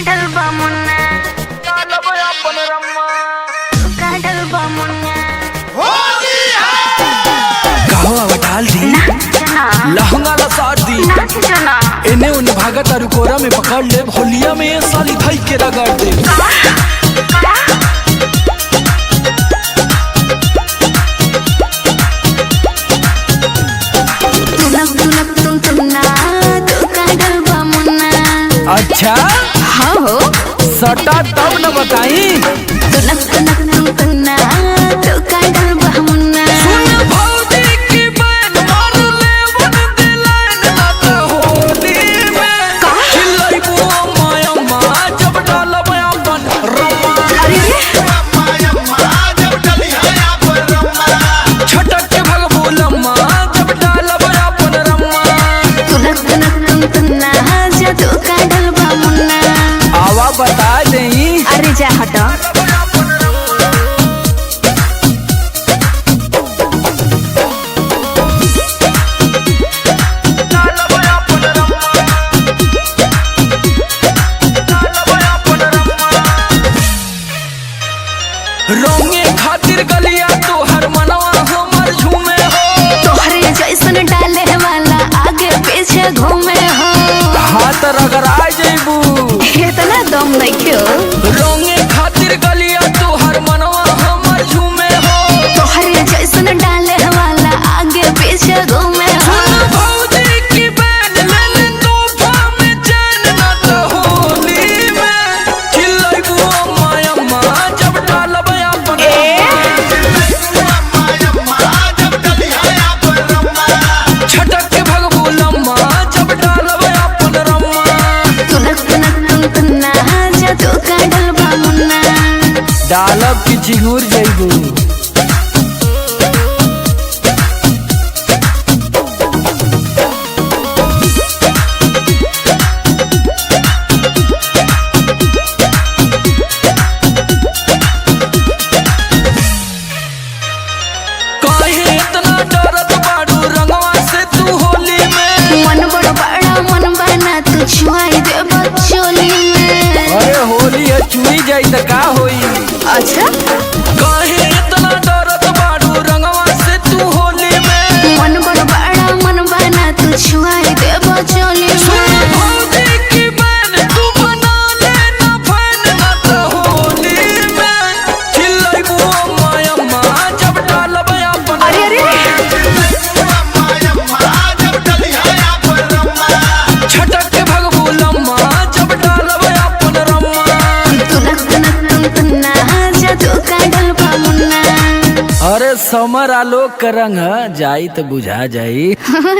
काढल बामुन्ना काढल बामुन्ना कहवा बटाल दी लहंगा ला साट दी एने उन्हें भागा तारू कोरा में पकड़ ले होलिया में साली धई के रगड़ दे। अच्छा हाँ हो सटा तब न बताई तुनक तुनक तुनक तो काढल बामुन्ना भौजी की बहन मार ले वन दिलान ना तो होली में खिलाई वो माया माँ जब डाला माया बन रमा जब डली है अपन रमा छटक के भग बोलम्मा जब डाला माया बन रमा तुनक तुनक तुनक जो तो काढल बामुन्ना आवा बता देई अरे जा हटा रोंगे खातिर गलिया तो हर मनवा हमर झूमे हो तोहरे जैसन डाले वाला आगे पीछे घूमे हो हाथ रगड़ा जेबू इतना दम नहीं क्यों रोंगे खातिर गलिया तो हर मनवा हमर झूमे हो तोहरे जैसन डाले वाला आगे पीछे घूमे हो भौजी की बहन ले ले तोहफा में चैन ना तो होली में खिलाई वो माया माँ जब डालब अपन छटक के भग बोलम्मा जब डालब अपन रम्मा तुनक तुनक तुनक जो तो काढल बामुन्ना डालब की चिंगूर जइबू काहे इतना डरत बाड़ू रंगवा से तू होली में मन बड़ा बड़ा मन बना तू छुआई दे बचोली में अरे होली है चुई जाई त का होई अच्छा काहे इतना डरत बाड़ू रंगवा से तू होली में मन बड़ा बड़ा मन बना तू छुआई दे बचोली में भौजी की बहन तू बना लेना फैन ना तो होली में खिलाई वो माया माँ जब डालब अपन अरे अरे छटक के भग बोलम्मा जब डालब अपन रम्मा तुनक तुनक तुनक जो तो काढल बामुन्ना अरे समर आलोक का रंग जाई तो बुझा जाई हाँ